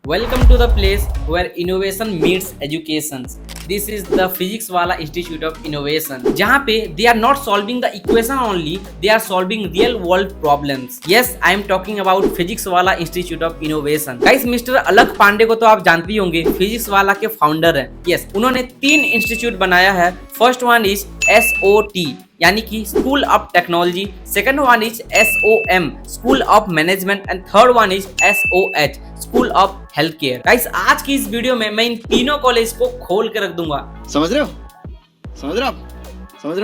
Welcome to the place where innovation meets education. This is the Physics Wala Institute of Innovation. जहाँ पे they are not solving the equation only, they are solving real world problems. Yes, I am talking about Physics Wala Institute of Innovation. Guys, mister अलख पांडे को तो आप जानते ही होंगे, physics वाला के फाउंडर हैं. Yes, उन्होंने 3 इंस्टीट्यूट बनाया है. फर्स्ट वन इज SOT यानी कि school of technology, second one is SOM school of management and third one is SOH school of health care. Guys, आज की इस वीडियो में मैं इन तीनों कॉलेज को खोल के रख दूंगा. समझ रहे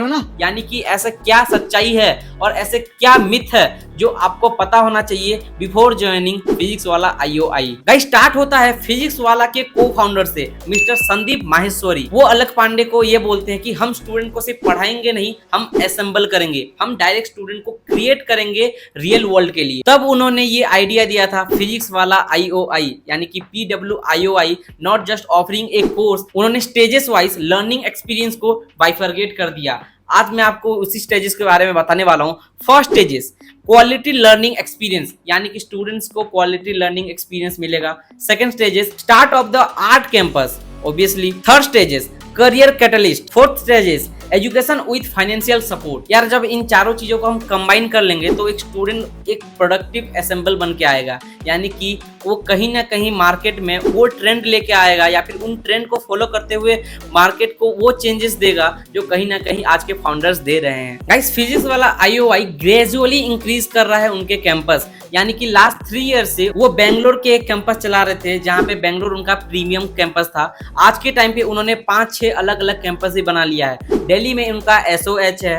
हो ना? यानी कि ऐसा क्या सच्चाई है और ऐसे क्या मिथ है जो आपको पता होना चाहिए बिफोर ज्वाइनिंग फिजिक्स वाला IOI. गाइस, स्टार्ट होता है फिजिक्स वाला के को फाउंडर से, मिस्टर संदीप माहेश्वरी. वो अलख पांडे को ये बोलते हैं कि हम स्टूडेंट को सिर्फ पढ़ाएंगे नहीं, हम असेंबल करेंगे, हम डायरेक्ट स्टूडेंट को क्रिएट करेंगे रियल वर्ल्ड के लिए. तब उन्होंने ये आइडिया दिया था फिजिक्स वाला IOI यानी कि PWIOI, not just offering A course. उन्होंने स्टेजेस वाइज लर्निंग एक्सपीरियंस को बाइफरगेट कर दिया. आज मैं आपको उसी स्टेजेस के बारे में बताने वाला हूं. First stages quality learning experience यानी कि स्टूडेंट्स को क्वालिटी लर्निंग एक्सपीरियंस मिलेगा. Second stages start of the art campus obviously. Third stages career catalyst. Fourth stages education with financial support. यार, जब इन चारों चीजों को हम कंबाइन कर लेंगे तो एक स्टूडेंट एक प्रोडक्टिव असेंबल बन के आएगा. यानी कि वो कहीं ना कहीं मार्केट में वो ट्रेंड लेके आएगा या फिर उन ट्रेंड को फॉलो करते हुए मार्केट को वो चेंजेस देगा जो कहीं ना कहीं आज के फाउंडर्स दे रहे हैं. गाइस, फिजिक्स वाला IOI ग्रेजुअली इंक्रीज कर रहा है उनके कैंपस. यानी कि लास्ट 3 ईयर से वो बेंगलोर के एक कैंपस चला रहे थे जहां पे बेंगलोर उनका प्रीमियम कैंपस था. आज के टाइम पे उन्होंने 5-6 अलग अलग कैंपस ही बना लिया है. दिल्ली में उनका SOH है,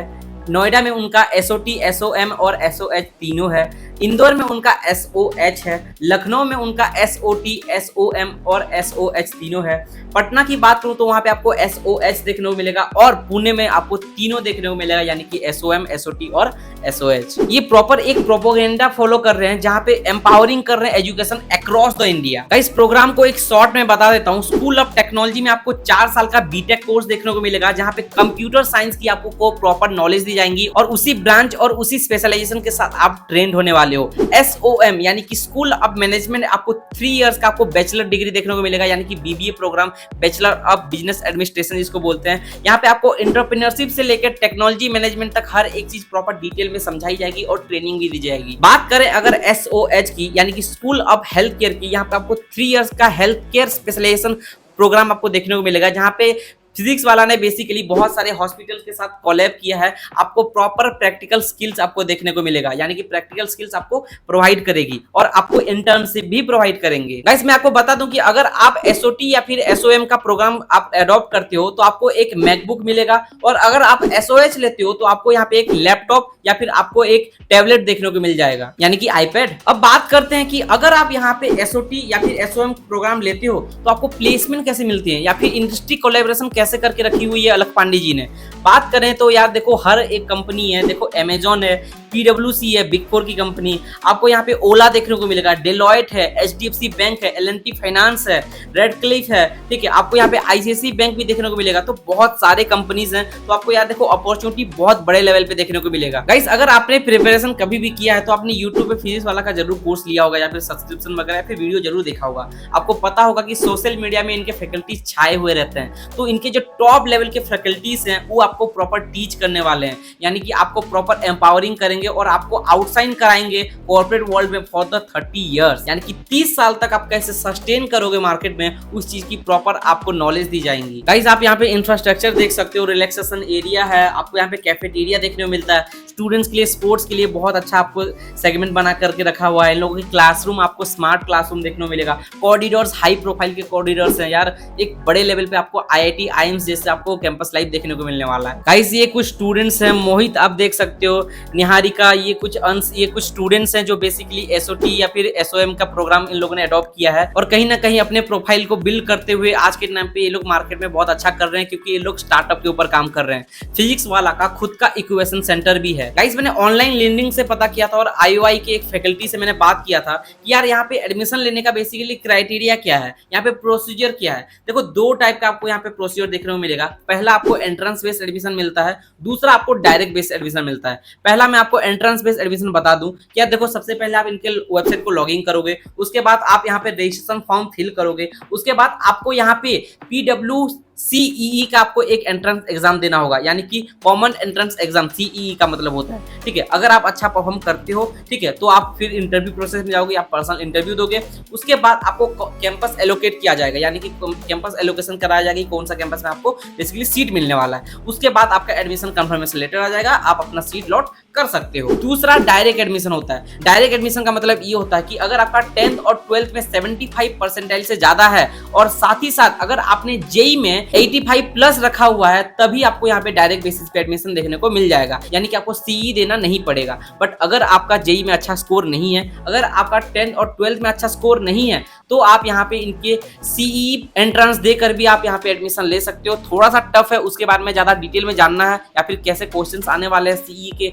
नोएडा में उनका SOT, SOM और SOH तीनों है, इंदौर में उनका SOH है, लखनऊ में उनका SOT, SOM और SOH तीनों है. पटना की बात करूं तो वहां पे आपको SOH देखने को मिलेगा और पुणे में आपको तीनों देखने को मिलेगा यानी कि SOM, SOT और SOH. ये प्रॉपर एक प्रोपोगेंडा फॉलो कर रहे हैं जहां पे एम्पावरिंग कर रहे हैं एजुकेशन अक्रॉस द इंडिया. इस प्रोग्राम को एक शॉर्ट में बता देता हूं. स्कूल ऑफ टेक्नोलॉजी में आपको 4 साल का बीटेक कोर्स देखने को मिलेगा जहां पे कंप्यूटर साइंस की आपको प्रॉपर नॉलेज दी जाएंगी और उसी ब्रांच और उसी स्पेशलाइजेशन के साथ आप ट्रेंड होने वाले हो. SOM यानी कि स्कूल ऑफ मैनेजमेंट आपको 3 इयर्स का आपको बैचलर डिग्री देखने को मिलेगा यानी कि BBA program, bachelor of business administration जिसको बोलते हैं. यहाँ पे आपको एंटरप्रेन्योरशिप से लेकर टेक्नोलॉजी मैनेजमेंट तक हर एक चीज प्रॉपर डिटेल में समझाई जाएगी और ट्रेनिंग भी दी जाएगी. बात करें अगर SOH की यानी कि स्कूल ऑफ हेल्थ केयर की, यहाँ पे आपको 3 इयर्स का हेल्थ केयर स्पेशलाइजेशन प्रोग्राम आपको देखने को मिलेगा जहाँ पे फिजिक्स वाला ने बेसिकली बहुत सारे हॉस्पिटल के साथ कोलैब किया है. आपको प्रॉपर प्रैक्टिकल स्किल्स आपको देखने को मिलेगा यानी कि प्रैक्टिकल स्किल्स आपको प्रोवाइड करेगी और आपको इंटर्नशिप भी प्रोवाइड करेंगे. गाइस, मैं आपको बता दूं कि अगर आप SOT या फिर SOM का प्रोग्राम आप अडॉप्ट करते हो तो आपको एक मैकबुक मिलेगा और अगर आप SOH लेते हो तो आपको यहाँ पे एक लैपटॉप या फिर आपको एक टैबलेट देखने को मिल जाएगा यानी कि iPad. अब बात करते हैं कि अगर आप यहाँ पे SOT या फिर SOM प्रोग्राम लेते हो तो आपको प्लेसमेंट कैसे मिलती है या फिर इंडस्ट्री कोलैबोरेशन कैसे करके रखी हुई है अलख पांडे जी ने. बात करें तो यार देखो, हर एक कंपनी है. देखो, Amazon है, PwC है, बिग 4 की कंपनी. आपको यहाँ पे ओला देखने को मिलेगा, डेलॉयट है, HDFC बैंक है, L&T फाइनेंस है, रेडक्लिफ है. ठीक है, आपको यहाँ पे ICICI बैंक भी देखने को मिलेगा. तो बहुत सारे कंपनीज हैं. तो आपको यार देखो, अपॉर्चुनिटी बहुत बड़े लेवल पे देखने को मिलेगा. गाइस, अगर आपने प्रिपरेशन कभी भी किया है तो आपने यूट्यूब पे फिजिक्स वाला का जरूर कोर्स लिया होगा या फिर सब्सक्रिप्शन वगैरह या फिर वीडियो जरूर देखा होगा. आपको पता होगा कि सोशल मीडिया में इनके फैकल्टीज छाए हुए रहते हैं. तो इनके जो टॉप लेवल के फैकल्टीज हैं वो आपको प्रॉपर टीच करने वाले हैं यानी कि आपको प्रॉपर एम्पावरिंग करेंगे और आपको आउटसाइन कराएंगे कॉर्पोरेट वर्ल्ड में फॉर द 30 इयर्स यानी कि 30 साल तक आप कैसे सस्टेन करोगे मार्केट में, उस चीज की प्रॉपर आपको नॉलेज दी जाएंगी. गाइस, आप यहाँ पे इंफ्रास्ट्रक्चर देख सकते हो, रिलैक्सेशन एरिया है, आपको यहाँ पे कैफेटेरिया देखने को मिलता है. स्टूडेंट्स के लिए, स्पोर्ट्स के लिए बहुत अच्छा आपको सेगमेंट बना करके रखा हुआ है. इन लोगों की क्लासरूम आपको स्मार्ट क्लासरूम देखने को मिलेगा. कॉरिडोर्स हाई प्रोफाइल के कॉरिडोर्स हैं यार. एक बड़े लेवल पे आपको IIT IIMS जैसे आपको कैंपस लाइफ देखने को मिलने वाला है. गाइस, ये कुछ स्टूडेंट्स हैं. मोहित आप देख सकते हो, निहारिका, ये कुछ अंश, ये कुछ स्टूडेंट्स हैं जो बेसिकली SOT या फिर SOM का प्रोग्राम इन लोगों ने अडॉप्ट किया है और कहीं ना कहीं अपने प्रोफाइल को बिल्ड करते हुए आज के टाइम पे ये लोग मार्केट में बहुत अच्छा कर रहे हैं क्योंकि ये लोग स्टार्टअप के ऊपर काम कर रहे हैं. फिजिक्स वाला का खुद का इक्वेशन सेंटर भी है है। गाइस मैंने ऑनलाइन लर्निंग से पता किया था और आईओआई के एक फैकल्टी से मैंने बात किया था कि यार यहाँ पे एडमिशन लेने का बेसिकली क्राइटेरिया क्या है, यहाँ पे प्रोसीजर क्या है। देखो दो टाइप का आपको यहाँ पे प्रोसीजर देखने को मिलेगा। पहला आपको एंट्रेंस बेस्ड एडमिशन मिलता है, दूसरा आपको डायरेक्ट बेस्ड एडमिशन मिलता है। पहला मैं आपको एंट्रेंस बेस्ड एडमिशन बता दूं क्या, देखो सबसे पहले आप इनके वेबसाइट को लॉगिन करोगे, उसके बाद आप यहाँ पे रजिस्ट्रेशन फॉर्म फिल करोगे, उसके बाद आपको यहाँ पे PWCEE का आपको एक एंट्रेंस एग्जाम देना होगा, यानी कि कॉमन एंट्रेंस एग्जाम, CEE का मतलब होता है। ठीक है, अगर आप अच्छा परफॉर्म करते हो, ठीक है, तो आप फिर इंटरव्यू प्रोसेस में जाओगे, आप पर्सनल इंटरव्यू दोगे, उसके बाद आपको कैंपस एलोकेट किया जाएगा, यानी कि कैंपस एलोकेशन कराया जाएगा कौन सा कैंपस में आपको बेसिकली सीट मिलने वाला है। उसके बाद आपका एडमिशन कंफर्मेशन लेटर आ जाएगा, आप अपना सीट लॉट कर सकते हो। दूसरा डायरेक्ट एडमिशन होता है। डायरेक्ट एडमिशन का मतलब ये होता है कि अगर आपका 10th और 12th में 75 परसेंटाइल से ज्यादा है और साथ ही साथ अगर आपने जेई में 85 प्लस रखा हुआ है, तभी आपको यहाँ पे डायरेक्ट बेसिस पे एडमिशन देखने को मिल जाएगा, यानी कि आपको सीई देना नहीं पड़ेगा। बट अगर आपका जेई में अच्छा स्कोर नहीं है, अगर आपका 10th और 12th में अच्छा स्कोर नहीं है, तो आप यहाँ पे इनके सीई एंट्रेंस देकर भी आप यहाँ पे एडमिशन ले सकते हो। थोड़ा सा टफ है, उसके बारे में ज्यादा डिटेल में जानना है या फिर कैसे क्वेश्चंस आने वाले हैं सीई के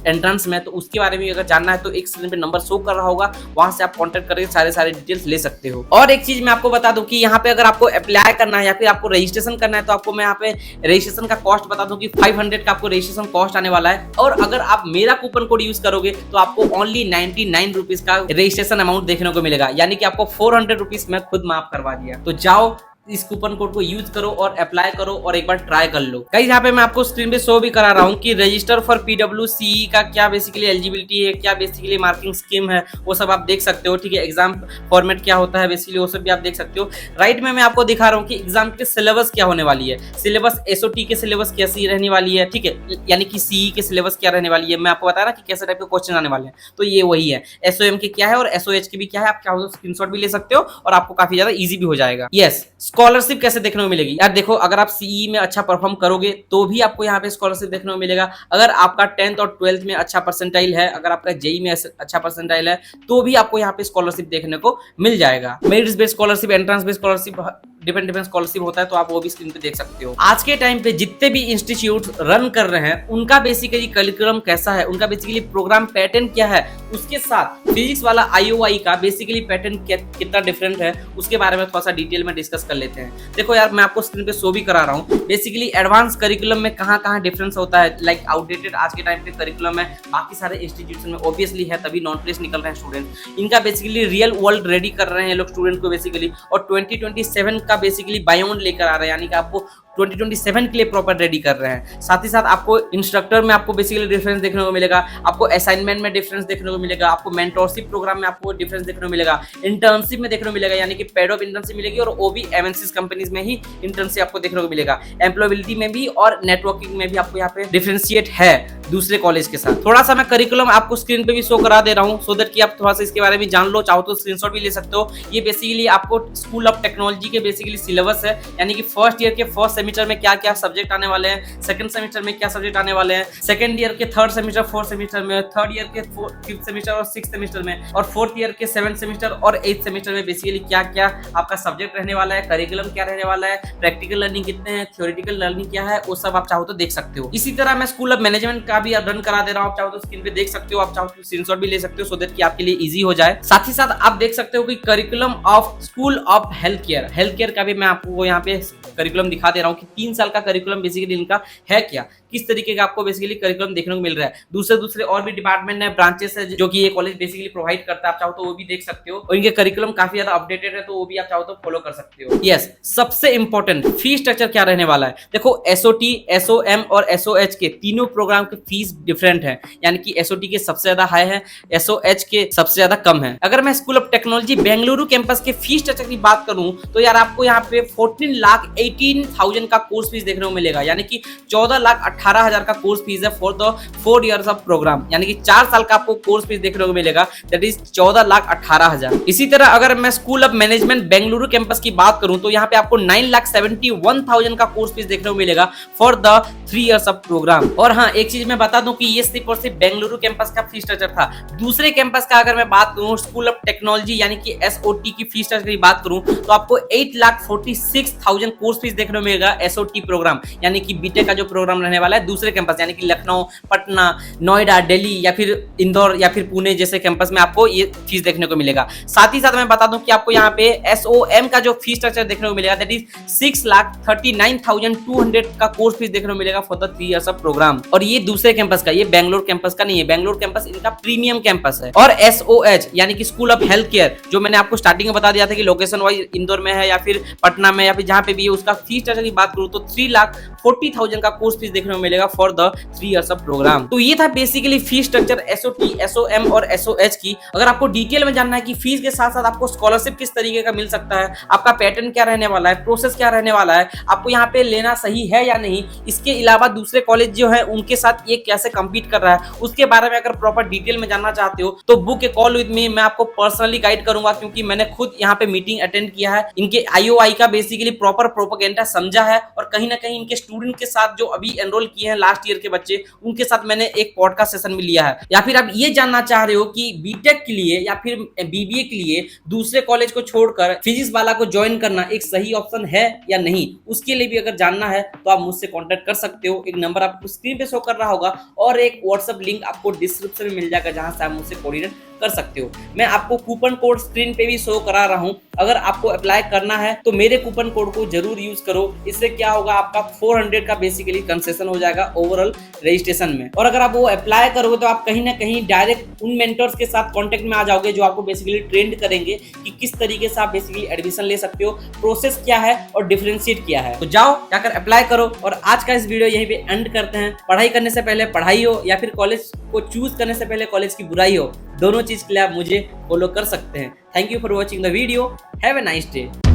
एंट्रेंस में, तो उसके बारे में अगर जानना है तो एक स्क्रीन पे नंबर शो कर रहा होगा, वहां से आप कांटेक्ट करके सारे डिटेल्स ले सकते हो। और एक चीज मैं आपको बता दूं कि यहाँ पे अगर आपको अप्लाई करना है या फिर आपको रजिस्ट्रेशन करना है, तो आपको मैं यहाँ पे रजिस्ट्रेशन का कॉस्ट बता दूं कि 500 का आपको रजिस्ट्रेशन कॉस्ट आने वाला है। और अगर आप मेरा कूपन कोड यूज करोगे तो आपको ओनली 99 रुपीज का रजिस्ट्रेशन अमाउंट देखने को मिलेगा, यानी कि आपको 400 रुपीज मैं खुद माफ करवा दिया। तो जाओ इस कूपन कोड को यूज करो और अप्लाई करो और एक बार ट्राई कर लो। गाइस यहाँ पे मैं आपको स्क्रीन पे शो भी करा रहा हूँ कि रजिस्टर फॉर PWCE का क्या बेसिकली एलिजिबिलिटी है, क्या बेसिकली मार्किंग स्कीम है, वो सब आप देख सकते हो। ठीक है, एग्जाम फॉर्मेट क्या होता है बेसिकली वो सब भी आप देख सकते हो। राइट में मैं आपको दिखा रहा हूँ कि एग्जाम के सिलेबस क्या होने वाली है। सिलेबस SOT के सिलेबस कैसी रहने वाली है, ठीक है, यानी कि CE के सिलेबस क्या रहने वाली है। मैं आपको बताया ना कि कैसे टाइप के क्वेश्चन आने वाले हैं, तो ये वही है। SOM के क्या है और SOH के भी क्या है, आप चाहो तो स्क्रीनशॉट भी ले सकते हो और आपको काफी ज्यादा इजी भी हो जाएगा। यस, स्कॉलरशिप कैसे देखने को मिलेगी यार, देखो अगर आप सीई में अच्छा परफॉर्म करोगे तो भी आपको यहाँ पे स्कॉलरशिप देखने को मिलेगा। अगर आपका 10th और 12th में अच्छा परसेंटाइल है, अगर आपका जेई में अच्छा परसेंटाइल है, तो भी आपको यहाँ पे स्कॉलरशिप देखने को मिल जाएगा। Merit based scholarship, entrance based scholarship, different scholarship होता है, तो आप वो भी स्क्रीन पे देख सकते हो। आज के टाइम पे जितने भी इंस्टीट्यूट रन कर रहे हैं उनका बेसिकली करिकुलम कैसा है, उनका बेसिकली प्रोग्राम पैटर्न क्या है, उसके साथ फिजिक्स वाला आईओआई का बेसिकली पैटर्न कितना डिफरेंट है, उसके बारे में थोड़ा सा डिटेल में डिस्कस कर लेते हैं। देखो यार मैं आपको स्क्रीन पे शो भी करा रहा हूँ बेसिकली एडवांस करिकुलम में कहाँ कहाँ डिफरेंस होता है। लाइक आउटडेटेड आज के टाइम पे करिकुलम है बाकी सारे इंस्टीट्यूशन में ऑब्वियसली है, तभी नॉन प्लेस निकल रहे हैं स्टूडेंट। इनका बेसिकली रियल वर्ल्ड रेडी कर रहे हैं लोग स्टूडेंट को बेसिकली, और 2027 का बेसिकली बायोन लेकर आ रहे हैं, यानी कि आपको 2027 के लिए प्रॉपर रेडी कर रहे हैं। साथ ही साथ आपको इंस्ट्रक्टर में आपको बेसिकली डिफरेंस देखने को मिलेगा, आपको असाइनमेंट में डिफरेंस देखने को मिलेगा, आपको मेंटरशिप प्रोग्राम में आपको डिफरेंस देखने को मिलेगा, इंटर्नशिप में देखने को मिलेगा, यानी कि पेड ऑफ इंटर्नशिप मिलेगी और वो भी MNCs कंपनीज में ही इंटर्नशिप आपको देखने को मिलेगा। एम्प्लॉयबिलिटी में भी और नेटवर्किंग में भी आपको यहाँ पे डिफरेंशिएट है दूसरे कॉलेज के साथ। थोड़ा सा मैं करिकुलम आपको स्क्रीन पे भी शो करा दे रहा हूँ सो दैट कि आप थोड़ा सा इसके बारे में जान लो, चाहो तो स्क्रीनशॉट भी ले सकते हो। ये बेसिकली आपको स्कूल ऑफ टेक्नोलॉजी के बेसिकली सिलेबस है, यानी कि फर्स्ट ईयर के फर्स्ट सेमेस्टर में क्या क्या सब्जेक्ट आने वाले हैं, सेकंड सेमेस्टर में क्या सब्जेक्ट आने वाले हैं, सेकंड ईयर के थर्ड सेमेस्टर फोर्थ सेमेस्टर में, थर्ड ईयर के फिफ्थ सेमेस्टर और सिक्स्थ सेमेस्टर में, और फोर्थ ईयर के सेवंथ सेमेस्टर और एथ सेमेस्टर में बेसिकली क्या क्या आपका सब्जेक्ट रहने वाला है, करिकुलम क्या रहने वाला है, प्रैक्टिकल लर्निंग कितने हैं, थ्योरेटिकल लर्निंग क्या है, वो सब आप चाहो तो देख सकते हो। इसी तरह मैं स्कूल ऑफ मैनेजमेंट का भी रन करा दे रहा हूँ, आप चाहो तो स्क्रीन पे देख सकते हो, आप चाहो तो स्क्रीनशॉट भी ले सकते हो सो दैट कि आपके लिए इजी हो जाए। साथ ही साथ आप देख सकते हो कि curriculum of school of health care का भी मैं आपको यहाँ पे करिकुलम दिखा दे रहा हूँ कि 3 साल का करिकुलम बेसिकली इनका है क्या, किस तरीके का आपको बेसिकली करिकुलम देखने को मिल रहा है। दूसरे और भी डिपार्टमेंट है, ब्रांचेस है जो कि ये कॉलेज बेसिकली प्रोवाइड करता है, आप चाहो तो वो भी देख सकते हो, और इनके करिकुलम काफी ज्यादा अपडेटेड है, तो वो भी आप चाहो तो फॉलो कर सकते हो। यस, सबसे इंपॉर्टेंट फी स्ट्रक्चर क्या रहने वाला है। देखो SOT, SOM और SOH के तीनों प्रोग्राम के फीस डिफरेंट है, यानी कि SOT के सबसे ज्यादा हाई है, SOH के सबसे ज्यादा कम है। अगर मैं school of technology Bengaluru campus के फी स्ट्रक्चर की बात करूं तो यार आपको यहाँ पे 14,18,000 का कोर्स फीस देखने को मिलेगा, यानी कि 14,18,000 का कोर्स फीस है for the 4 years of program, यानी कि 4 साल का आपको कोर्स फीस देखने को मिलेगा, दैट इज 14,18,000। इसी तरह अगर मैं school of management Bengaluru campus की बात करूं तो यहाँ पे आपको 9,71,000 का कोर्स फीस देखने को मिलेगा for the 3 years of program. और हाँ, एक चीज मैं बता दूं कि ये सिर्फ और सिर्फ बेंगलुरु कैंपस का फीस स्ट्रक्चर था। दूसरे कैंपस का अगर मैं बात करूं स्कूल ऑफ टेक्नोलॉजी यानी कि SOT की फीस स्ट्रक्चर की बात करूं तो आपको 8,46,000 कोर्स फीस देखने को मिलेगा, मिलेगा एसओटी प्रोग्राम, यानी कि बीटेक का जो प्रोग्राम रहने वाला है दूसरे कैंपस यानी कि लखनऊ, पटना, नोएडा, दिल्ली या फिर इंदौर या फिर पुणे जैसे कैंपस में आपको ये फीस देखने को मिलेगा। साथ ही साथ मैं बता दूं कि आपको यहाँ पे एसओएम का जो फीस स्ट्रक्चर देखने को मिलेगा दैट इज 6,39,200 का कोर्स फीस देखने को मिलेगा for the 3 years of program. और ये दूसरे कैंपस का, ये बेंगलोर कैंपस का नहीं है, बेंगलोर कैंपस इनका प्रीमियम कैंपस है। और एसओएच यानी कि स्कूल ऑफ हेल्थ केयर, जो मैंने आपको स्टार्टिंग में बता दिया था कि लोकेशन वाइज इंदौर में है या फिर पटना में या फिर जहां पे भी है, उसका फीस स्ट्रक्चर की बात करूं तो 3,40,000 का कोर्स फीस देखने को मिलेगा for the 3 years of program. तो ये था basically fees structure SOT, SOM और एसओएच की। अगर आपको डिटेल में जानना है कि फीस के साथ साथ आपको स्कॉलरशिप किस तरीके का मिल सकता है, आपका पैटर्न क्या रहने वाला है, प्रोसेस क्या रहने वाला है, आपको यहाँ पे लेना सही है या नहीं, इसके अलावा दूसरे कॉलेज जो है उनके साथ ये कैसे कंपीट कर रहा है, उसके बारे में अगर प्रॉपर डिटेल में जानना चाहते हो तो book A call with me, मैं आपको पर्सनली गाइड करूंगा, क्योंकि मैंने खुद यहाँ पे मीटिंग अटेंड किया है, इनके आईओआई का बेसिकली प्रॉपर प्रोपेगेंडा समझा है, और कहीं ना कहीं इनके स्टूडेंट के साथ जो अभी एनरोल किए हैं लास्ट ईयर के बच्चे, उनके साथ मैंने एक पॉडकास्ट सेशन में लिया है। या फिर आप ये जानना चाह रहे हो कि बीटेक के लिए या फिर बीबीए के लिए दूसरे कॉलेज को छोड़कर फिजिक्स वाला को ज्वाइन करना एक सही ऑप्शन है या नहीं, उसके लिए भी अगर जानना है तो आप मुझसे कांटेक्ट कर सकते हो। एक नंबर आपको स्क्रीन पे शो कर रहा होगा और एक व्हाट्सएप लिंक आपको डिस्क्रिप्शन में मिल जाएगा, जहां से आप मुझसे कोऑर्डिनेट कर सकते हो। मैं आपको कूपन कोड स्क्रीन पे भी शो करा रहा हूं, अगर आपको अप्लाई करना है तो मेरे कूपन कोड को जरूर यूज करो। इससे क्या होगा, आपका 400 का बेसिकली कंसेशन हो जाएगा ओवरऑल रजिस्ट्रेशन में। और अगर आप वो अप्लाई करोगे तो आप कहीं ना कहीं डायरेक्ट उन मेंटर्स के साथ कांटेक्ट में आ जाओगे जो आपको बेसिकली ट्रेंड करेंगे कि किस तरीके से आप बेसिकली एडमिशन ले सकते हो, प्रोसेस क्या है और डिफरेंशिएट क्या है। तो जाओ जाकर अप्लाई करो। और आज का इस वीडियो यहीं पे एंड करते हैं। पढ़ाई करने से पहले पढ़ाई हो या फिर कॉलेज को चूज करने से पहले कॉलेज की बुराई हो, दोनों चीज के लिए आप मुझे फॉलो कर सकते हैं। Thank you for watching the video. Have a nice day.